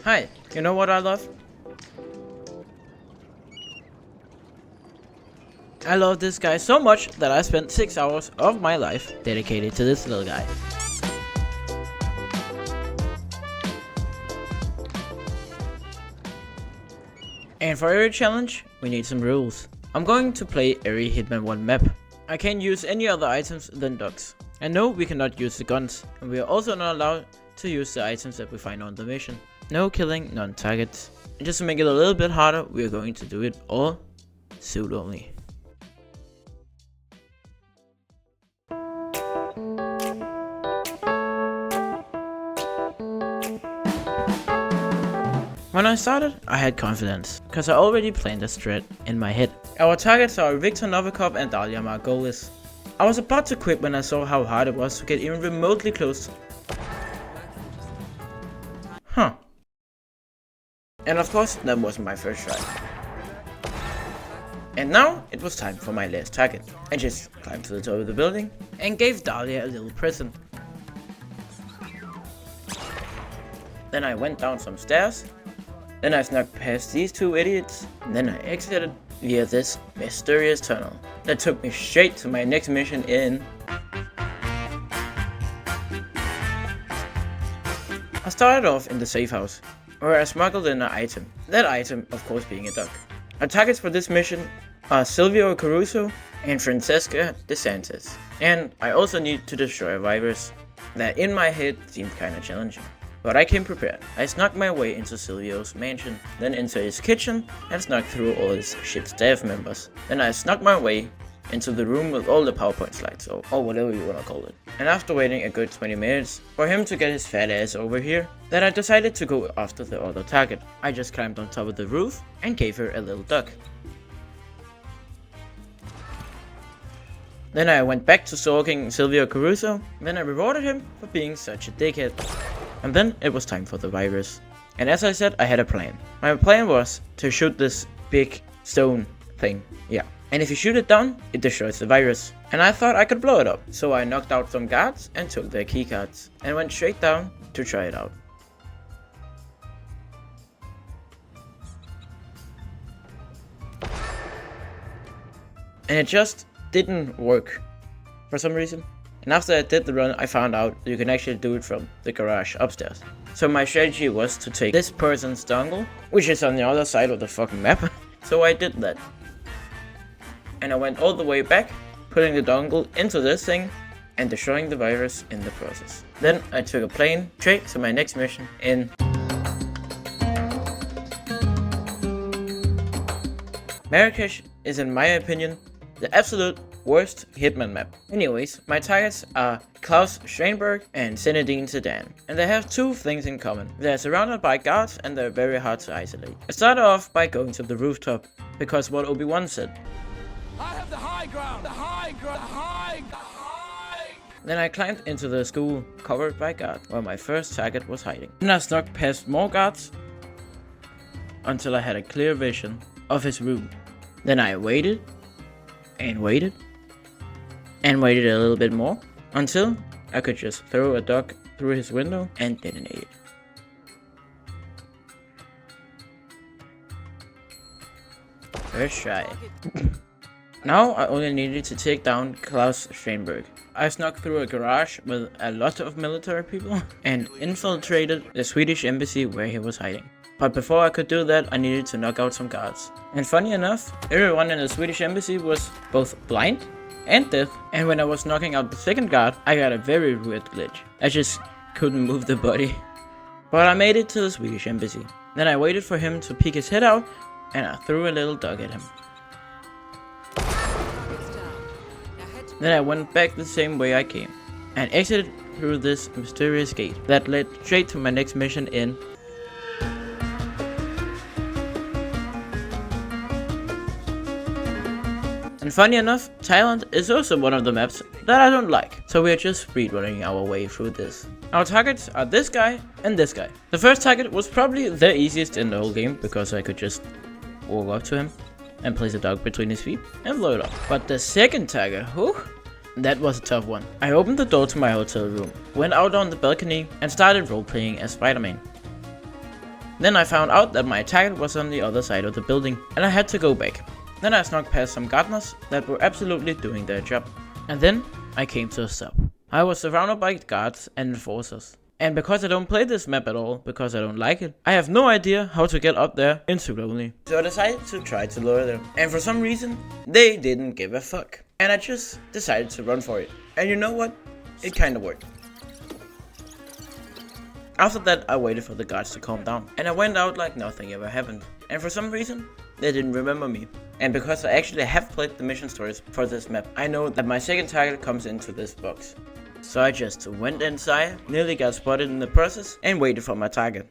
Hi, you know what I love? I love this guy so much that I spent 6 hours of my life dedicated to this little guy. And for every challenge, we need some rules. I'm going to play every Hitman 1 map. I can't use any other items than ducks. And no, we cannot use the guns. And we are also not allowed to use the items that we find on the mission. No killing, none targets. And just to make it a little bit harder, we are going to do it all suit only. When I started, I had confidence, because I already planned a strat in my head. Our targets are Viktor Novikov and Dalia Margolis. I was about to quit when I saw how hard it was to get even remotely close. And of course, that wasn't my first try. And now, it was time for my last target. I just climbed to the top of the building and gave Dalia a little present. Then I went down some stairs. Then I snuck past these two idiots. And then I exited via this mysterious tunnel that took me straight to my next mission in... I started off in the safe house, where I smuggled in an item. That item, of course, being a duck. Our targets for this mission are Silvio Caruso and Francesca DeSantis. And I also need to destroy a virus that in my head seemed kinda challenging. But I came prepared. I snuck my way into Silvio's mansion, then into his kitchen, and snuck through all his shit staff members. Then I snuck my way into the room with all the PowerPoint slides, or whatever you wanna call it. And after waiting a good 20 minutes for him to get his fat ass over here, then I decided to go after the other target. I just climbed on top of the roof and gave her a little duck. Then I went back to stalking Silvio Caruso, then I rewarded him for being such a dickhead. And then it was time for the virus. And as I said, I had a plan. My plan was to shoot this big stone thing, yeah. And if you shoot it down, it destroys the virus. And I thought I could blow it up. So I knocked out some guards and took their keycards. And went straight down to try it out. And it just didn't work for some reason. And after I did the run, I found out you can actually do it from the garage upstairs. So my strategy was to take this person's dongle, which is on the other side of the fucking map. So I did that. And I went all the way back, putting the dongle into this thing and destroying the virus in the process. Then I took a plane straight to my next mission in Marrakesh is, in my opinion, the absolute worst Hitman map. Anyways, my targets are Klaus Scheinberg and Zinedine Zidane. And they have two things in common. They're surrounded by guards and they're very hard to isolate. I started off by going to the rooftop, because what Obi-Wan said. I have the high ground! The high ground! The high! Then I climbed into the school, covered by guards, where my first target was hiding. Then I snuck past more guards, until I had a clear vision of his room. Then I waited, and waited, and waited a little bit more, until I could just throw a duck through his window and detonate it. First try. Now I only needed to take down Klaus Scheinberg. I snuck through a garage with a lot of military people and infiltrated the Swedish embassy where he was hiding. But before I could do that, I needed to knock out some guards. And funny enough, everyone in the Swedish embassy was both blind and deaf. And when I was knocking out the second guard, I got a very weird glitch. I just couldn't move the body. But I made it to the Swedish embassy. Then I waited for him to peek his head out and I threw a little duck at him. Then I went back the same way I came and exited through this mysterious gate that led straight to my next mission in And funny enough, Thailand is also one of the maps that I don't like, so we are just speedrunning our way through this. Our targets are this guy and this guy. The first target was probably the easiest in the whole game because I could just walk up to him and place a dog between his feet and blow it up. But the second target, whew, that was a tough one. I opened the door to my hotel room, went out on the balcony and started role-playing as Spider-Man. Then I found out that my target was on the other side of the building, and I had to go back. Then I snuck past some gardeners that were absolutely doing their job. And then I came to a stop. I was surrounded by guards and enforcers. And because I don't play this map at all, because I don't like it, I have no idea how to get up there into only. So I decided to try to lure them. And for some reason, they didn't give a fuck. And I just decided to run for it. And you know what? It kinda worked. After that, I waited for the guards to calm down. And I went out like nothing ever happened. And for some reason, they didn't remember me. And because I actually have played the mission stories for this map, I know that my second target comes into this box. So I just went inside, nearly got spotted in the process, and waited for my target.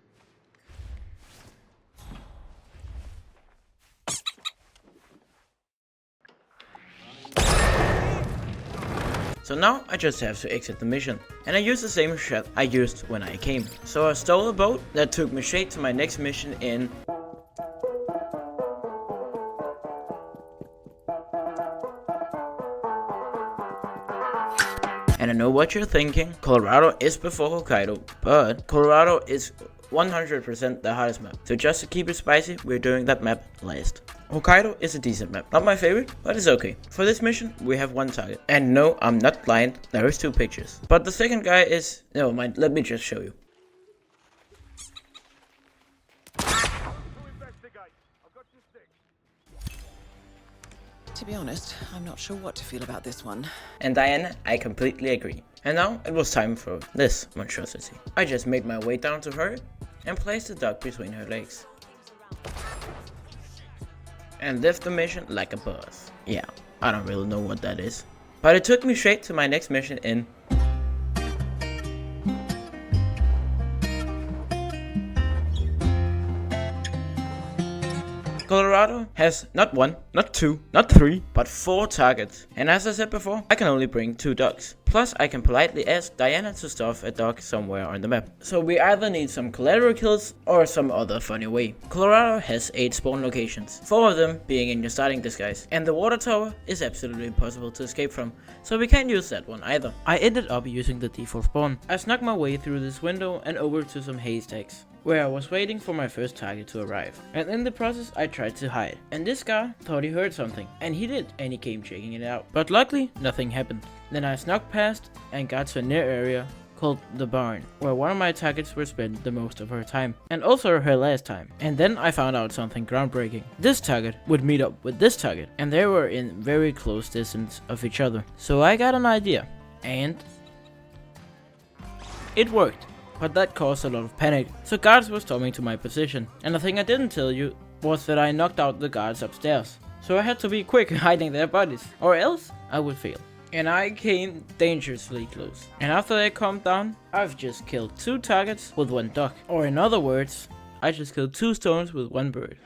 So now I just have to exit the mission. And I use the same shot I used when I came. So I stole a boat that took me straight to my next mission in... And I know what you're thinking, Colorado is before Hokkaido, but Colorado is 100% the hardest map. So just to keep it spicy, we're doing that map last. Hokkaido is a decent map. Not my favorite, but it's okay. For this mission, we have one target. And no, I'm not blind, there is 2 pictures. But the second guy is... Never mind, let me just show you. To be honest, I'm not sure what to feel about this one. And Diana, I completely agree. And now it was time for this monstrosity. I just made my way down to her and placed the duck between her legs. And left the mission like a boss. Yeah, I don't really know what that is. But it took me straight to my next mission in... Colorado has not 1, not 2, not 3, but 4 targets. And as I said before, I can only bring 2 ducks. Plus, I can politely ask Diana to stuff a duck somewhere on the map. So we either need some collateral kills or some other funny way. Colorado has 8 spawn locations, 4 of them being in your starting disguise. And the water tower is absolutely impossible to escape from, so we can't use that one either. I ended up using the default spawn. I snuck my way through this window and over to some haystacks, where I was waiting for my first target to arrive. And in the process, I tried to hide. And this guy thought he heard something. And he did. And he came checking it out. But luckily, nothing happened. Then I snuck past and got to a near area called the barn, where one of my targets were spent the most of her time. And also her last time. And then I found out something groundbreaking. This target would meet up with this target. And they were in very close distance of each other. So I got an idea. And it worked. But that caused a lot of panic, so guards were storming to my position. And the thing I didn't tell you was that I knocked out the guards upstairs. So I had to be quick hiding their bodies, or else I would fail. And I came dangerously close. And after they calmed down, I've just killed 2 targets with 1 duck. Or in other words, I just killed 2 stones with 1 bird.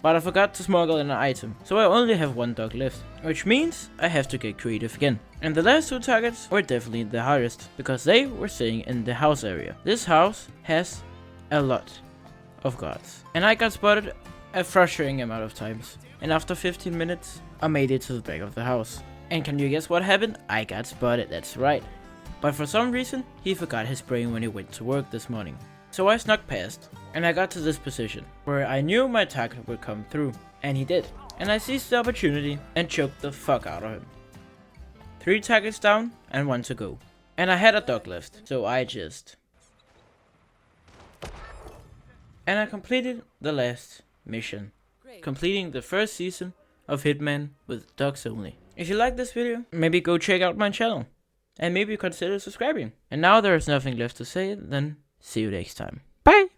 But I forgot to smuggle in an item, so I only have 1 duck left. Which means I have to get creative again. And the last 2 targets were definitely the hardest, because they were staying in the house area. This house has a lot of guards. And I got spotted a frustrating amount of times. And after 15 minutes, I made it to the back of the house. And can you guess what happened? I got spotted, that's right. But for some reason, he forgot his brain when he went to work this morning. So I snuck past, and I got to this position, where I knew my target would come through, and he did. And I seized the opportunity and choked the fuck out of him. 3 targets down, and 1 to go. And I had a duck left, so I just... And I completed the last mission, completing the first season of Hitman with ducks only. If you like this video, maybe go check out my channel, and maybe consider subscribing. And now there is nothing left to say than... see you next time. Bye!